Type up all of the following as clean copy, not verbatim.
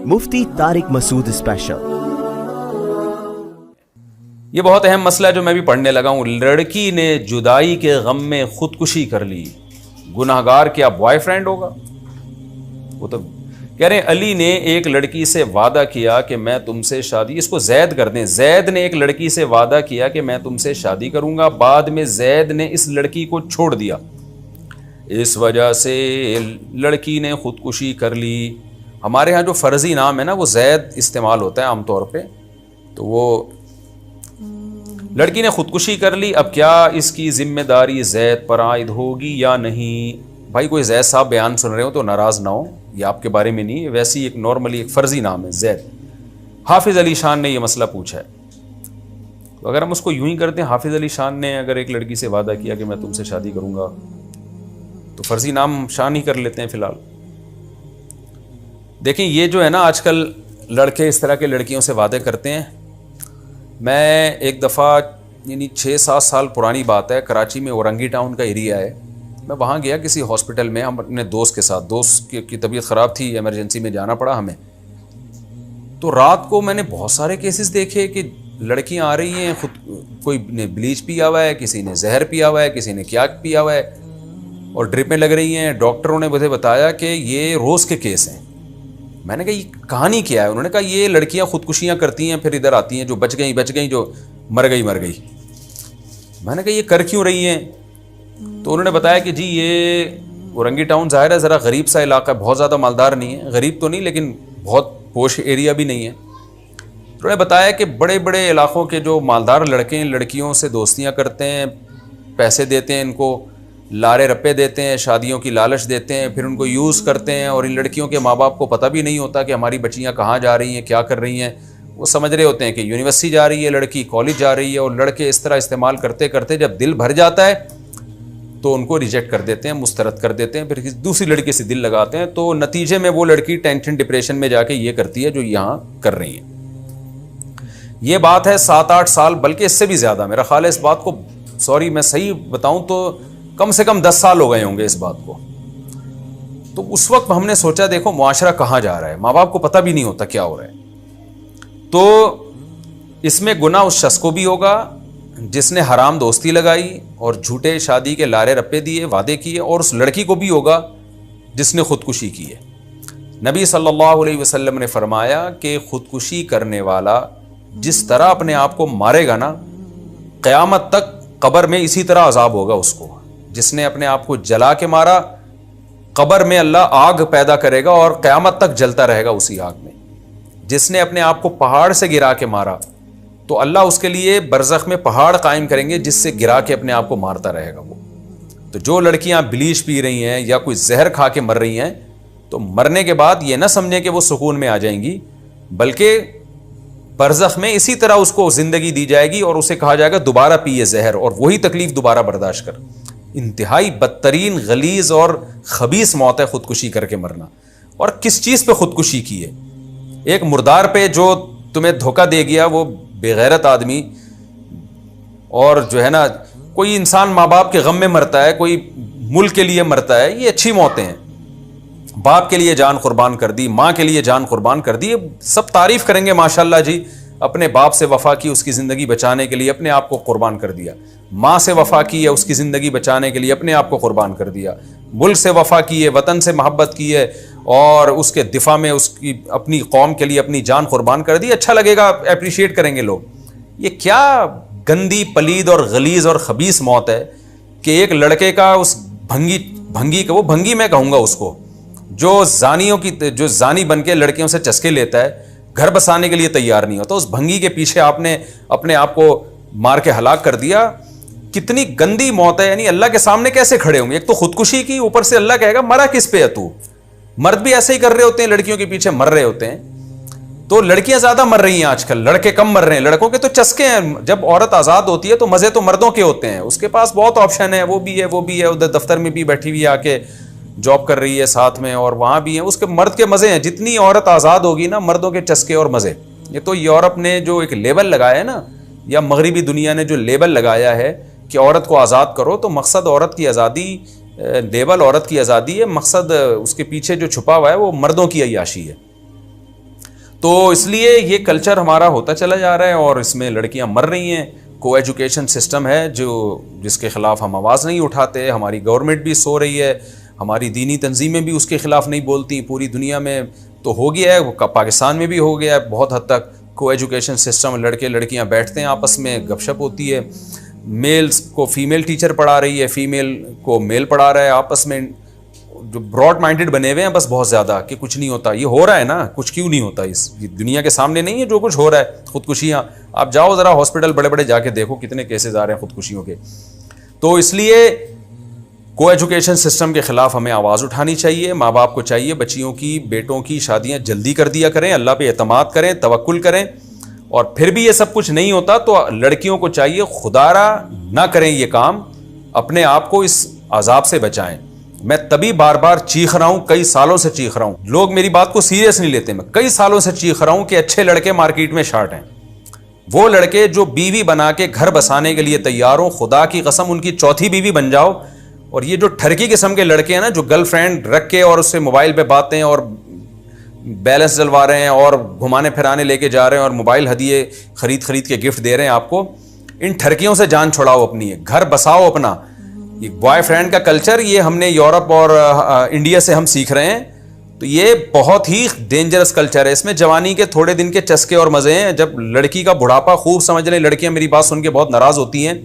मुफ्ती Tariq Masood special. ये बहुत अहम मसला है जो मैं भी पढ़ने लगा हूँ। लड़की ने जुदाई के गम में खुदकुशी कर ली, गुनाहगार क्या बॉयफ्रेंड होगा? वो तो कह रहे हैं अली ने एक लड़की से वादा किया कि मैं तुमसे शादी, इसको जैद कर दें, जैद ने एक लड़की से वादा किया कि मैं तुमसे शादी करूंगा, बाद में जैद ने इस लड़की को छोड़ दिया, इस वजह से लड़की ने खुदकुशी कर ली। हमारे यहाँ जो फ़र्जी नाम है ना वो जैद इस्तेमाल होता है आमतौर पे, तो वो लड़की ने खुदकुशी कर ली। अब क्या इसकी जिम्मेदारी जैद पर आयद होगी या नहीं? भाई कोई जैद साहब बयान सुन रहे हो तो नाराज़ ना हो, ये आपके बारे में नहीं है, वैसे ही एक नॉर्मली एक फ़र्जी नाम है जैद। हाफिज़ अली शान ने यह मसला पूछा है, तो अगर हम उसको यूं ही करते हैं, हाफिज़ अली शान ने अगर एक लड़की से वादा किया कि मैं तुमसे शादी करूंगा, तो फ़र्जी नाम शान ही कर लेते हैं फ़िलहाल। देखें ये जो है ना आजकल लड़के इस तरह के लड़कियों से वादे करते हैं। मैं एक दफ़ा यानी 6-7 साल पुरानी बात है, कराची में औरंगी टाउन का एरिया है, मैं वहाँ गया किसी हॉस्पिटल में, हम अपने दोस्त के साथ, दोस्त की तबीयत ख़राब थी, इमरजेंसी में जाना पड़ा हमें। तो रात को मैंने बहुत सारे केसेस देखे कि लड़कियाँ आ रही हैं, खुद कोई ने ब्लीच पिया हुआ है, किसी ने जहर पिया हुआ है, किसी ने क्या पिया हुआ है, और ड्रिपें लग रही हैं। डॉक्टरों ने मुझे बताया कि ये रोज़ के केस हैं। मैंने कहा ये कहानी क्या है? उन्होंने कहा ये लड़कियां खुदकुशियां करती हैं, फिर इधर आती हैं, जो बच गई, जो मर गई। मैंने कहा ये कर क्यों रही हैं? तो उन्होंने बताया कि जी ये औरंगी टाउन ज़ाहिर है ज़रा गरीब सा इलाका है, बहुत ज़्यादा मालदार नहीं है, गरीब तो नहीं लेकिन बहुत पोश एरिया भी नहीं है। तो उन्होंने बताया कि बड़े बड़े इलाकों के जो मालदार लड़के लड़कियों से दोस्तियाँ करते हैं, पैसे देते हैं, इनको लारे रप्पे देते हैं, शादियों की लालच देते हैं, फिर उनको यूज़ करते हैं, और इन लड़कियों के माँ बाप को पता भी नहीं होता कि हमारी बच्चियाँ कहाँ जा रही हैं, क्या कर रही हैं। वो समझ रहे होते हैं कि यूनिवर्सिटी जा रही है लड़की, कॉलेज जा रही है, और लड़के इस तरह इस्तेमाल करते करते जब दिल भर जाता है तो उनको रिजेक्ट कर देते हैं, मुस्तरद कर देते हैं, फिर किसी दूसरी लड़की से दिल लगाते हैं। तो नतीजे में वो लड़की टेंशन डिप्रेशन में जाके ये करती है जो यहाँ कर रही है। ये बात है 7-8 साल, बल्कि इससे भी ज़्यादा, मेरा ख्याल है इस बात को, सॉरी मैं सही बताऊँ तो कम से कम 10 साल हो गए होंगे इस बात को। तो उस वक्त हमने सोचा देखो मुआशरा कहाँ जा रहा है, माँ बाप को पता भी नहीं होता क्या हो रहा है। तो इसमें गुनाह उस शख्स को भी होगा जिसने हराम दोस्ती लगाई और झूठे शादी के लारे रप्पे दिए, वादे किए, और उस लड़की को भी होगा जिसने खुदकुशी की है। नबी सल्लल्लाहु अलैहि वसल्लम ने फरमाया कि खुदकुशी करने वाला जिस तरह अपने आप को मारेगा ना, क़यामत तक कब्र में इसी तरह अजाब होगा उसको। जिसने अपने आप को जला के मारा, कब्र में अल्लाह आग पैदा करेगा और क़यामत तक जलता रहेगा उसी आग में। जिसने अपने आप को पहाड़ से गिरा के मारा, तो अल्लाह उसके लिए बरज़ख में पहाड़ कायम करेंगे जिससे गिरा के अपने आप को मारता रहेगा वो। तो जो लड़कियां ब्लीच पी रही हैं या कोई जहर खा के मर रही हैं, तो मरने के बाद ये ना समझें कि वो सुकून में आ जाएंगी, बल्कि बरज़ख में इसी तरह उसको ज़िंदगी दी जाएगी और उसे कहा जाएगा दोबारा पिए जहर, और वही तकलीफ दोबारा बर्दाश्त कर। इंतहाई बदतरीन, गलीज़ और खबीस मौत है खुदकुशी करके मरना। और किस चीज़ पे खुदकुशी की है? एक मुर्दार पे जो तुम्हें धोखा दे गया, वो बेगैरत आदमी, और जो है ना कोई इंसान माँ बाप के गम में मरता है, कोई मुल्क के लिए मरता है, ये अच्छी मौतें हैं। बाप के लिए जान कुर्बान कर दी, माँ के लिए जान कुर्बान कर दी, सब तारीफ़ करेंगे माशाल्लाह जी, अपने बाप से वफ़ा की, उसकी ज़िंदगी बचाने के लिए अपने आप को कुर्बान कर दिया। माँ से वफ़ा की है, उसकी ज़िंदगी बचाने के लिए अपने आप को कुर्बान कर दिया। मुल्क से वफ़ा की है, वतन से मोहब्बत की है, और उसके दिफा में उसकी अपनी कौम के लिए अपनी जान कुर्बान कर दी। अच्छा लगेगा, अप्रिशिएट करेंगे लोग। ये क्या गंदी, पलीद और गलीज़ और खबीस मौत है कि एक लड़के का उस भंगी का, वो भंगी मैं कहूँगा उसको, जो जानी बन के लड़कियों से चस्के लेता है, घर बसाने के लिए तैयार नहीं होता, उस भंगी के पीछे आपने अपने आप को मार के हलाक कर दिया। कितनी गंदी मौत है। यानी अल्लाह के सामने कैसे खड़े होंगे? एक तो खुदकुशी की, ऊपर से अल्लाह कहेगा मरा किस पे है तू। मर्द भी ऐसे ही कर रहे होते हैं, लड़कियों के पीछे मर रहे होते हैं। तो लड़कियां ज्यादा मर रही हैं आजकल, लड़के कम मर रहे हैं। लड़कों के तो चस्के हैं, जब औरत आजाद होती है तो मजे तो मर्दों के होते हैं, उसके पास बहुत ऑप्शन है, वो भी है, उधर दफ्तर में भी बैठी हुई आके जॉब कर रही है साथ में, और वहां भी है, उसके मर्द के मजे हैं। जितनी औरत आजाद होगी ना, मर्दों के चस्के और मजे। ये तो यूरोप ने जो एक लेबल लगाया है ना, या मगरिबी दुनिया ने जो लेबल लगाया है कि औरत को आज़ाद करो, तो मकसद औरत की आज़ादी, लेबल औरत की आज़ादी है, मकसद उसके पीछे जो छुपा हुआ है वो मर्दों की अय्याशी है। तो इसलिए ये कल्चर हमारा होता चला जा रहा है और इसमें लड़कियां मर रही हैं। को एजुकेशन सिस्टम है जिसके ख़िलाफ़ हम आवाज़ नहीं उठाते, हमारी गवर्नमेंट भी सो रही है, हमारी दीनी तंजीमें भी उसके ख़िलाफ़ नहीं बोलती। पूरी दुनिया में तो हो गया है, पाकिस्तान में भी हो गया है बहुत हद तक। को एजुकेशन सिस्टम, लड़के लड़कियां बैठते हैं आपस में, गपशप होती है, मेल्स को फीमेल टीचर पढ़ा रही है, फीमेल को मेल पढ़ा रहा है, आपस में जो ब्रॉड माइंडेड बने हुए हैं बस बहुत ज़्यादा कि कुछ नहीं होता। ये हो रहा है ना, कुछ क्यों नहीं होता, इस दुनिया के सामने नहीं है जो कुछ हो रहा है। खुदकुशियाँ, आप जाओ ज़रा हॉस्पिटल बड़े बड़े जाके देखो कितने केसेस आ रहे हैं खुदकुशियों के। तो इसलिए को एजुकेशन सिस्टम के ख़िलाफ़ हमें आवाज़ उठानी चाहिए। माँ बाप को चाहिए बच्चियों की, बेटों की शादियाँ जल्दी कर दिया करें, अल्लाह पे एतमाद करें, तवक्कुल करें। और फिर भी ये सब कुछ नहीं होता तो लड़कियों को चाहिए खुदारा ना करें ये काम, अपने आप को इस अजाब से बचाएं। मैं तभी बार बार चीख रहा हूं, कई सालों से चीख रहा हूं, लोग मेरी बात को सीरियस नहीं लेते। मैं कई सालों से चीख रहा हूं कि अच्छे लड़के मार्केट में शार्ट हैं। वो लड़के जो बीवी बना के घर बसाने के लिए तैयार हो, खुदा की कसम उनकी चौथी बीवी बन जाओ। और ये जो ठरकी किस्म के लड़के हैं ना, जो गर्लफ्रेंड रख के और उससे मोबाइल पे बातें और बैलेंस डलवा रहे हैं और घुमाने फिराने लेके जा रहे हैं और मोबाइल हदिये खरीद के गिफ्ट दे रहे हैं आपको, इन ठरकियों से जान छुड़ाओ अपनी, घर बसाओ अपना। ये बॉयफ्रेंड का कल्चर ये हमने यूरोप और इंडिया से हम सीख रहे हैं। तो ये बहुत ही डेंजरस कल्चर है। इसमें जवानी के थोड़े दिन के चस्के और मज़े हैं, जब लड़की का बुढ़ापा खूब समझ लें। लड़कियां मेरी बात सुन के बहुत नाराज़ होती हैं,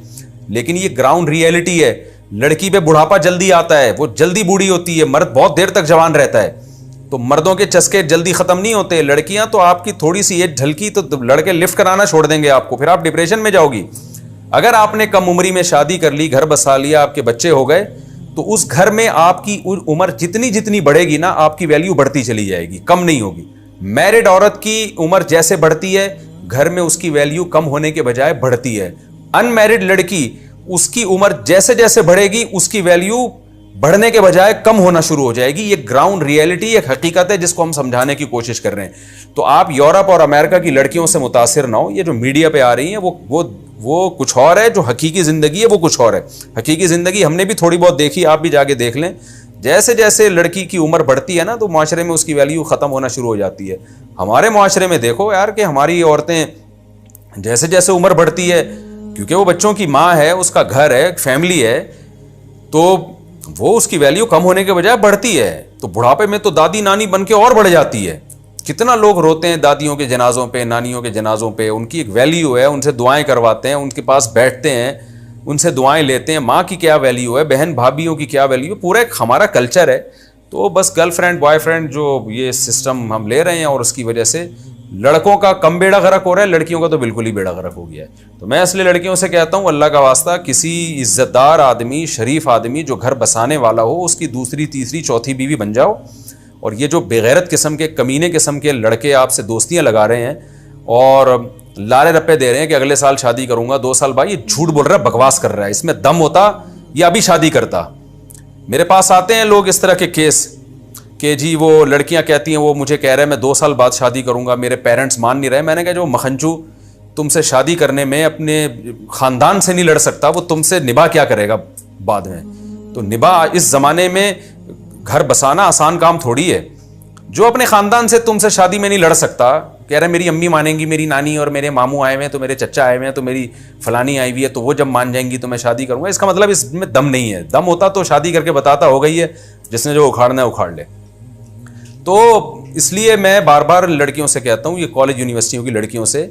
लेकिन ये ग्राउंड रियलिटी है। लड़की पे बुढ़ापा जल्दी आता है, वो जल्दी बूढ़ी होती है, मर्द बहुत देर तक जवान रहता है। तो मर्दों के चस्के जल्दी ख़त्म नहीं होते। लड़कियां तो आपकी थोड़ी सी एज झलकी तो लड़के लिफ्ट कराना छोड़ देंगे आपको, फिर आप डिप्रेशन में जाओगी। अगर आपने कम उम्री में शादी कर ली, घर बसा लिया, आपके बच्चे हो गए, तो उस घर में आपकी उम्र जितनी जितनी बढ़ेगी ना, आपकी वैल्यू बढ़ती चली जाएगी, कम नहीं होगी। मैरिड औरत की उम्र जैसे बढ़ती है, घर में उसकी वैल्यू कम होने के बजाय बढ़ती है। अनमैरिड लड़की, उसकी उम्र जैसे जैसे बढ़ेगी, उसकी वैल्यू बढ़ने के बजाय कम होना शुरू हो जाएगी। ये ग्राउंड रियलिटी, एक हकीकत है जिसको हम समझाने की कोशिश कर रहे हैं। तो आप यूरोप और अमेरिका की लड़कियों से मुतासिर ना हो। ये जो मीडिया पे आ रही हैं वो कुछ और है, जो हकीकी ज़िंदगी है वो कुछ और है। हकीकी ज़िंदगी हमने भी थोड़ी बहुत देखी, आप भी जाके देख लें। जैसे जैसे लड़की की उम्र बढ़ती है ना, तो माशरे में उसकी वैल्यू ख़त्म होना शुरू हो जाती है। हमारे माशरे में देखो यार कि हमारी औरतें जैसे जैसे उम्र बढ़ती है, क्योंकि वो बच्चों की माँ है, उसका घर है, फैमिली है, तो वो उसकी वैल्यू कम होने के बजाय बढ़ती है। तो बुढ़ापे में तो दादी नानी बन के और बढ़ जाती है। कितना लोग रोते हैं दादियों के जनाजों पे, नानियों के जनाजों पे। उनकी एक वैल्यू है, उनसे दुआएं करवाते हैं, उनके पास बैठते हैं, उनसे दुआएं लेते हैं। माँ की क्या वैल्यू है, बहन भाभीियों की क्या वैल्यू है, पूरा एक हमारा कल्चर है। तो बस गर्लफ्रेंड बॉयफ्रेंड जो ये सिस्टम हम ले रहे हैं, और उसकी वजह से लड़कों का कम बेड़ा गर्क हो रहा है, लड़कियों का तो बिल्कुल ही बेड़ा गर्क हो गया है। तो मैं इसलिए लड़कियों से कहता हूँ, अल्लाह का वास्ता, किसी इज्जतदार आदमी, शरीफ आदमी जो घर बसाने वाला हो, उसकी दूसरी तीसरी चौथी बीवी बन जाओ। और ये जो बेगैरत किस्म के, कमीने किस्म के लड़के आपसे दोस्तियां लगा रहे हैं और लारे रप्पे दे रहे हैं कि अगले साल शादी करूंगा, 2 साल बाद, ये झूठ बोल रहा है, बकवास कर रहा है। इसमें दम होता या अभी शादी करता। मेरे पास आते हैं लोग इस तरह के केस कि जी वो लड़कियां कहती हैं, वो मुझे कह रहे हैं मैं 2 साल बाद शादी करूंगा, मेरे पेरेंट्स मान नहीं रहे। मैंने कहा जो मखंचू तुमसे शादी करने में अपने ख़ानदान से नहीं लड़ सकता, वो तुमसे निभा क्या करेगा बाद में। तो निभा इस ज़माने में घर बसाना आसान काम थोड़ी है। जो अपने ख़ानदान से तुमसे शादी में नहीं लड़ सकता, कह रहे मेरी अम्मी मानेंगी, मेरी नानी और मेरे मामू आए हुए हैं, तो मेरे चचा आए हुए हैं, तो मेरी फलानी आई हुई है, तो वो जब मान जाएंगी तो मैं शादी करूंगा। इसका मतलब इसमें दम नहीं है। दम होता तो शादी करके बताता हो गई है, जिसने जो उखाड़ना है उखाड़ ले। तो इसलिए मैं बार बार लड़कियों से कहता हूँ, ये कॉलेज यूनिवर्सिटियों की लड़कियों से,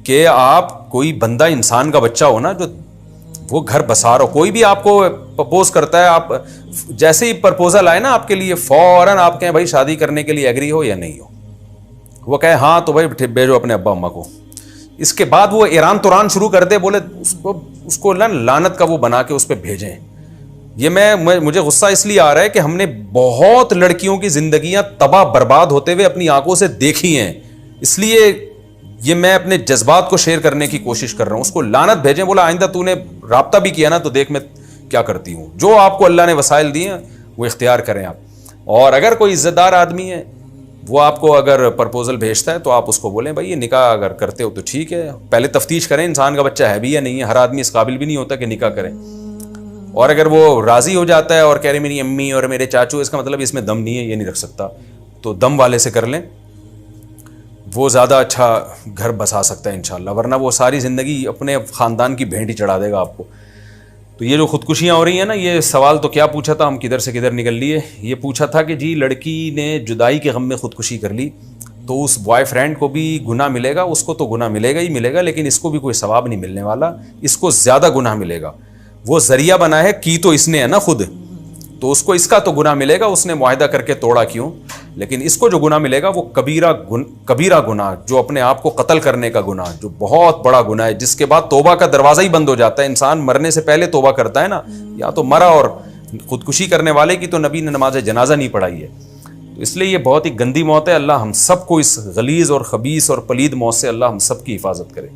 कि आप कोई बंदा इंसान का बच्चा हो ना, जो वो घर बसा रहा हो। कोई भी आपको प्रपोज करता है, आप जैसे ही प्रपोजल आए ना आपके लिए, फौरन आप कहें भाई शादी करने के लिए एग्री हो या नहीं हो। वो कहे हाँ तो भाई भेजो अपने अब्बा अम्मा को। इसके बाद वो ईरान तुरान शुरू कर दे, बोले उसको लानत का वो बना के उस पर भेजें। ये मुझे गुस्सा इसलिए आ रहा है कि हमने बहुत लड़कियों की जिंदगियां तबाह बर्बाद होते हुए अपनी आंखों से देखी हैं। इसलिए ये मैं अपने जज्बात को शेयर करने की कोशिश कर रहा हूं। उसको लानत भेजें, बोला आइंदा तूने राब्ता भी किया ना तो देख मैं क्या करती हूं। जो आपको अल्लाह ने वसाइल दिए हैं वो इख्तियार करें आप। और अगर कोई इज्जतदार आदमी है, वो आपको अगर प्रपोजल भेजता है, तो आप उसको बोलें भाई ये निकाह अगर करते हो तो ठीक है, पहले तफ्तीश करें इंसान का बच्चा है भी या नहीं है। हर आदमी इस काबिल भी नहीं होता कि निकाह करें। और अगर वो राजी हो जाता है और कह रहे मेरी अम्मी और मेरे चाचू, इसका मतलब इसमें दम नहीं है, ये नहीं रख सकता, तो दम वाले से कर लें। वो ज़्यादा अच्छा घर बसा सकता है इंशाल्लाह, वरना वो सारी ज़िंदगी अपने ख़ानदान की भेंट ही चढ़ा देगा आपको। तो ये जो ख़ुदकुशियाँ हो रही हैं ना, ये सवाल तो क्या पूछा था, हम किधर से किधर निकल लिए। ये पूछा था कि जी लड़की ने जुदाई के गम में ख़ुदकुशी कर ली तो उस बॉयफ्रेंड को भी गुनाह मिलेगा? उसको तो गुनाह मिलेगा ही मिलेगा, लेकिन इसको भी कोई सवाब नहीं मिलने वाला, इसको ज़्यादा गुनाह मिलेगा। वो ज़रिया बना है, की तो इसने है ना खुद, तो उसको इसका तो गुनाह मिलेगा, उसने मुआहदा करके तोड़ा क्यों। लेकिन इसको जो गुनाह मिलेगा वो कबीरा गुनाह, जो अपने आप को कत्ल करने का गुनाह, जो बहुत बड़ा गुनाह है, जिसके बाद तौबा का दरवाज़ा ही बंद हो जाता है। इंसान मरने से पहले तौबा करता है ना, या तो मरा, और ख़ुदकुशी करने वाले की तो नबी ने नमाज जनाजा नहीं पढ़ाई है। तो इसलिए ये बहुत ही गंदी मौत है। अल्लाह हम सबको इस गलीज़ और ख़बीस और पलीद मौत से अल्लाह हम सब की हिफाजत करे।